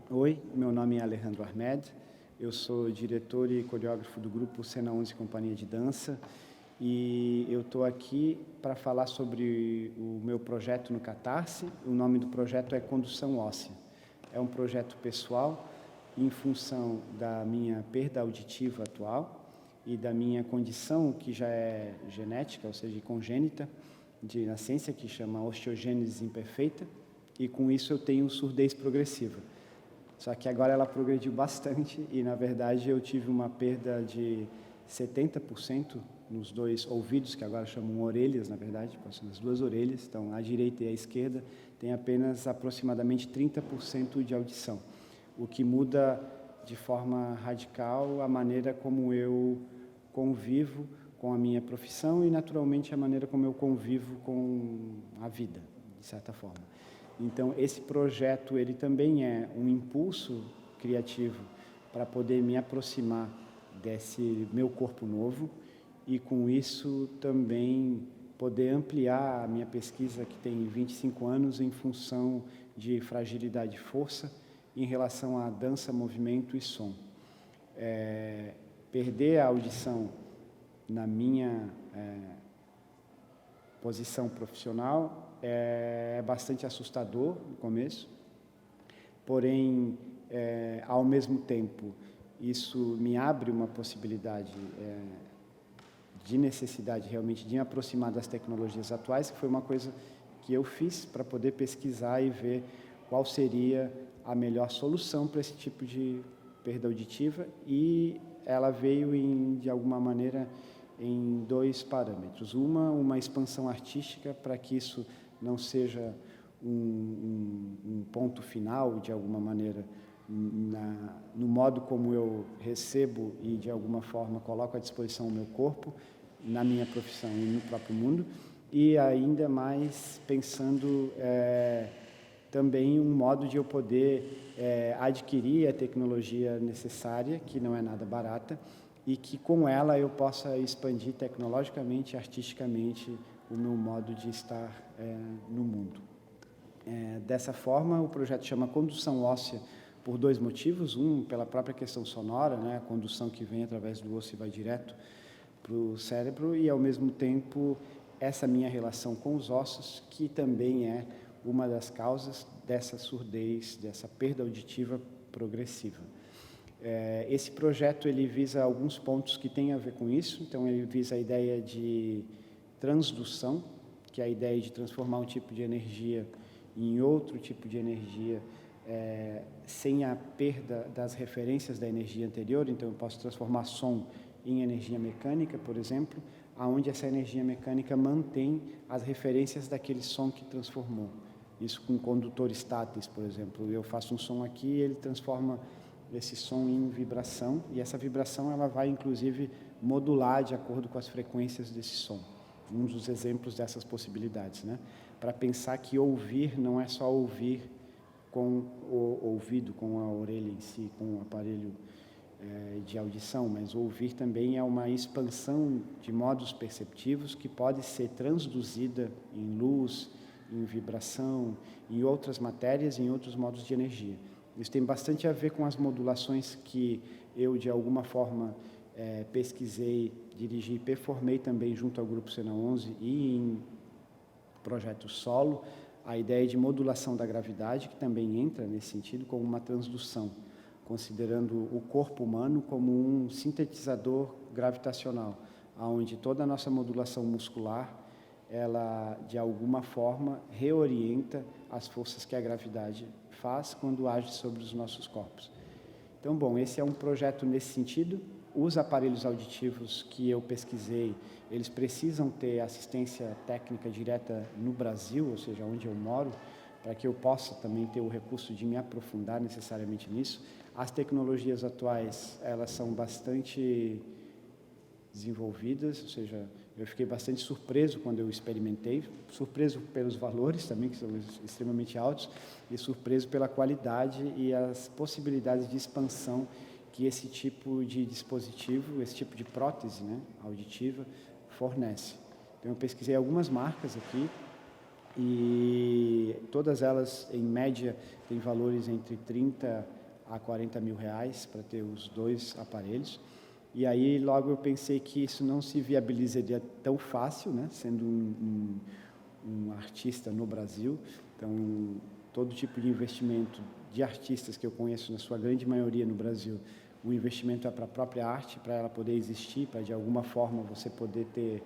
Oi, meu nome é Alejandro Ahmed, eu sou diretor e coreógrafo do grupo Cena 11 Companhia de Dança e eu estou aqui para falar sobre o meu projeto no Catarse. O nome do projeto é Condução Óssea. É um projeto pessoal em função da minha perda auditiva atual e da minha condição que já é genética, ou seja, congênita, de nascença, que chama osteogênese imperfeita, e com isso eu tenho surdez progressiva. Só que agora ela progrediu bastante e, na verdade, eu tive uma perda de 70% nos dois ouvidos, que agora chamam orelhas, na verdade, passam nas duas orelhas. Então, a direita e a esquerda tem apenas aproximadamente 30% de audição, o que muda de forma radical a maneira como eu convivo com a minha profissão e, naturalmente, a maneira como eu convivo com a vida, de certa forma. Então, esse projeto, ele também é um impulso criativo para poder me aproximar desse meu corpo novo e, com isso, também poder ampliar a minha pesquisa, que tem 25 anos, em função de fragilidade e força em relação à dança, movimento e som. Perder a audição na minha posição profissional é bastante assustador no começo, porém, ao mesmo tempo, isso me abre uma possibilidade de necessidade realmente de me aproximar das tecnologias atuais, que foi uma coisa que eu fiz para poder pesquisar e ver qual seria a melhor solução para esse tipo de perda auditiva, e ela veio, de alguma maneira, em dois parâmetros. Uma expansão artística para que isso não seja um ponto final, de alguma maneira, no modo como eu recebo e, de alguma forma, coloco à disposição o meu corpo, na minha profissão e no próprio mundo, e ainda mais pensando também um modo de eu poder adquirir a tecnologia necessária, que não é nada barata, e que com ela eu possa expandir tecnologicamente, artisticamente, o meu modo de estar no mundo. Dessa forma, o projeto chama Condução Óssea por dois motivos. Um, pela própria questão sonora, né, a condução que vem através do osso e vai direto para o cérebro, e, ao mesmo tempo, essa minha relação com os ossos, que também é uma das causas dessa surdez, dessa perda auditiva progressiva. Esse projeto, ele visa alguns pontos que têm a ver com isso. Então, ele visa a ideia de transdução, que é a ideia de transformar um tipo de energia em outro tipo de energia, sem a perda das referências da energia anterior. Então, eu posso transformar som em energia mecânica, por exemplo, aonde essa energia mecânica mantém as referências daquele som que transformou. Isso com condutores táteis, por exemplo. Eu faço um som aqui e ele transforma esse som em vibração, e essa vibração ela vai, inclusive, modular de acordo com as frequências desse som. Um dos exemplos dessas possibilidades, né? Para pensar que ouvir não é só ouvir com o ouvido, com a orelha em si, com o aparelho de audição, mas ouvir também é uma expansão de modos perceptivos que pode ser transduzida em luz, em vibração, em outras matérias, em outros modos de energia. Isso tem bastante a ver com as modulações que eu, de alguma forma, pesquisei, dirigi e performei também junto ao Grupo Cena 11 e em projeto solo, a ideia de modulação da gravidade, que também entra nesse sentido como uma transdução, considerando o corpo humano como um sintetizador gravitacional, onde toda a nossa modulação muscular, ela, de alguma forma, reorienta as forças que a gravidade faz quando age sobre os nossos corpos. Então, bom, esse é um projeto nesse sentido. Os aparelhos auditivos que eu pesquisei, eles precisam ter assistência técnica direta no Brasil, ou seja, onde eu moro, para que eu possa também ter o recurso de me aprofundar necessariamente nisso. As tecnologias atuais, elas são bastante desenvolvidas, ou seja, eu fiquei bastante surpreso quando eu experimentei, surpreso pelos valores também, que são extremamente altos, e surpreso pela qualidade e as possibilidades de expansão que esse tipo de dispositivo, esse tipo de prótese, né, auditiva, fornece. Então, eu pesquisei algumas marcas aqui, e todas elas, em média, têm valores entre 30 a 40 mil reais para ter os 2 aparelhos. E aí logo eu pensei que isso não se viabilizaria tão fácil, né, sendo um artista no Brasil. Então, todo tipo de investimento de artistas que eu conheço, na sua grande maioria no Brasil, o investimento é para a própria arte, para ela poder existir, para de alguma forma você poder ter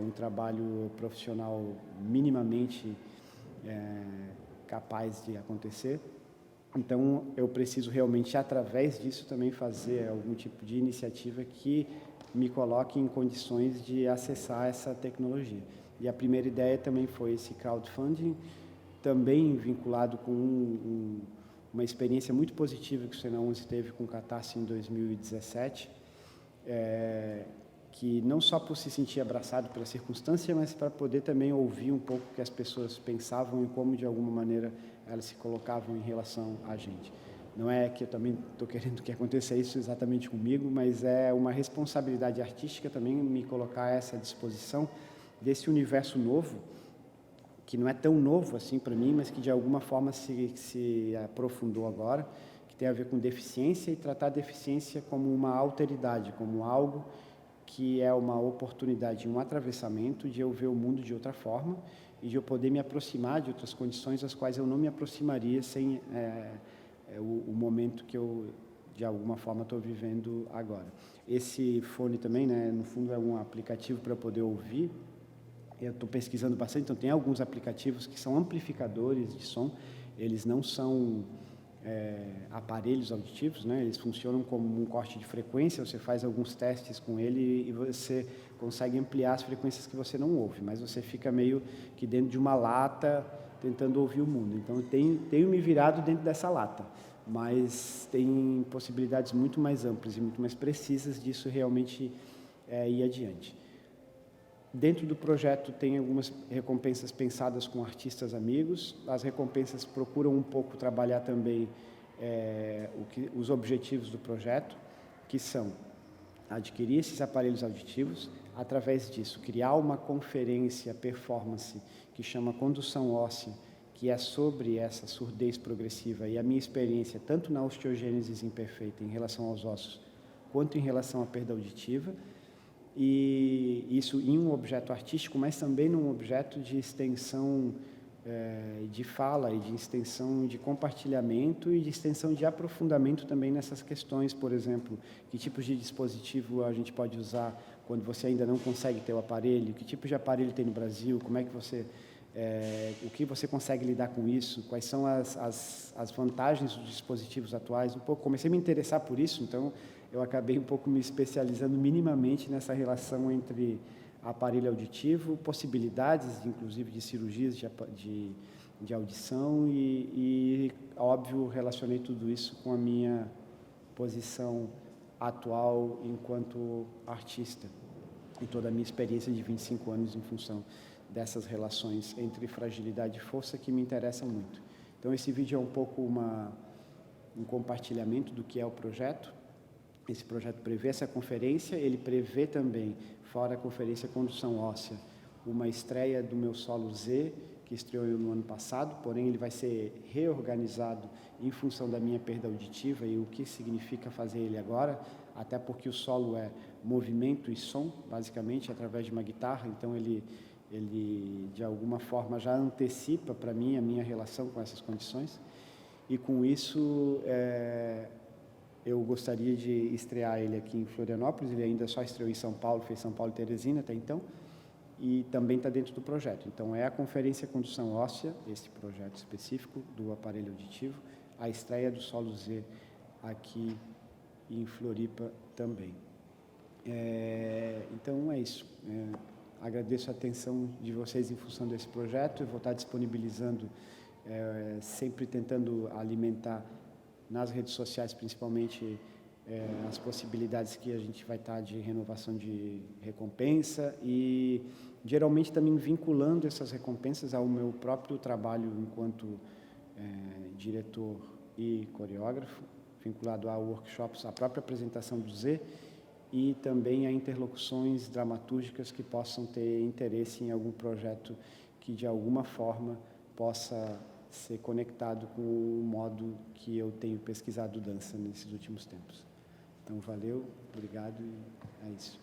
um trabalho profissional minimamente capaz de acontecer. Então, eu preciso realmente, através disso, também fazer algum tipo de iniciativa que me coloque em condições de acessar essa tecnologia. E a primeira ideia também foi esse crowdfunding, também vinculado com uma experiência muito positiva que o Cena 11 teve com o Catarse em 2017, que não só por se sentir abraçado pela circunstância, mas para poder também ouvir um pouco o que as pessoas pensavam e como, de alguma maneira, elas se colocavam em relação a gente. Não é que eu também estou querendo que aconteça isso exatamente comigo, mas é uma responsabilidade artística também me colocar a essa disposição desse universo novo, que não é tão novo assim para mim, mas que de alguma forma se aprofundou agora, que tem a ver com deficiência e tratar a deficiência como uma alteridade, como algo que é uma oportunidade, um atravessamento de eu ver o mundo de outra forma e de eu poder me aproximar de outras condições às quais eu não me aproximaria sem o momento que eu, de alguma forma, estou vivendo agora. Esse fone também, né, no fundo, é um aplicativo para poder ouvir. Eu estou pesquisando bastante, então tem alguns aplicativos que são amplificadores de som, eles não são aparelhos auditivos, né? Eles funcionam como um corte de frequência, você faz alguns testes com ele e você consegue ampliar as frequências que você não ouve, mas você fica meio que dentro de uma lata tentando ouvir o mundo. Então, eu tenho me virado dentro dessa lata, mas tem possibilidades muito mais amplas e muito mais precisas disso realmente ir adiante. Dentro do projeto tem algumas recompensas pensadas com artistas amigos. As recompensas procuram um pouco trabalhar também os objetivos do projeto, que são adquirir esses aparelhos auditivos, através disso criar uma conferência performance que chama Condução Óssea, que é sobre essa surdez progressiva e a minha experiência tanto na osteogênese imperfeita em relação aos ossos, quanto em relação à perda auditiva, e isso em um objeto artístico, mas também num objeto de extensão de fala e de extensão de compartilhamento e de extensão de aprofundamento também nessas questões, por exemplo, que tipos de dispositivo a gente pode usar quando você ainda não consegue ter o aparelho, que tipo de aparelho tem no Brasil, como é que você, o que você consegue lidar com isso, quais são as vantagens dos dispositivos atuais. Um pouco comecei a me interessar por isso, então eu acabei um pouco me especializando minimamente nessa relação entre aparelho auditivo, possibilidades, inclusive, de cirurgias de audição e, óbvio, relacionei tudo isso com a minha posição atual enquanto artista e toda a minha experiência de 25 anos em função dessas relações entre fragilidade e força que me interessam muito. Então, esse vídeo é um pouco um compartilhamento do que é o projeto. Esse projeto prevê essa conferência, ele prevê também, fora a conferência Condução Óssea, uma estreia do meu solo Z, que estreou no ano passado, porém ele vai ser reorganizado em função da minha perda auditiva e o que significa fazer ele agora, até porque o solo é movimento e som, basicamente, através de uma guitarra, então ele de alguma forma já antecipa para mim a minha relação com essas condições, e com isso eu gostaria de estrear ele aqui em Florianópolis. Ele ainda só estreou em São Paulo, fez São Paulo e Teresina até então, e também está dentro do projeto. Então, é a Conferência Condução Óssea, esse projeto específico do aparelho auditivo, a estreia do Solo Z aqui em Floripa também. Então, é isso. Agradeço a atenção de vocês em função desse projeto. Eu vou estar disponibilizando, sempre tentando alimentar nas redes sociais, principalmente, as possibilidades que a gente vai estar de renovação de recompensa e, geralmente, também vinculando essas recompensas ao meu próprio trabalho enquanto diretor e coreógrafo, vinculado a workshops, à própria apresentação do Z e também a interlocuções dramatúrgicas que possam ter interesse em algum projeto que de alguma forma possa ser conectado com o modo que eu tenho pesquisado dança nesses últimos tempos. Então, valeu, obrigado e é isso.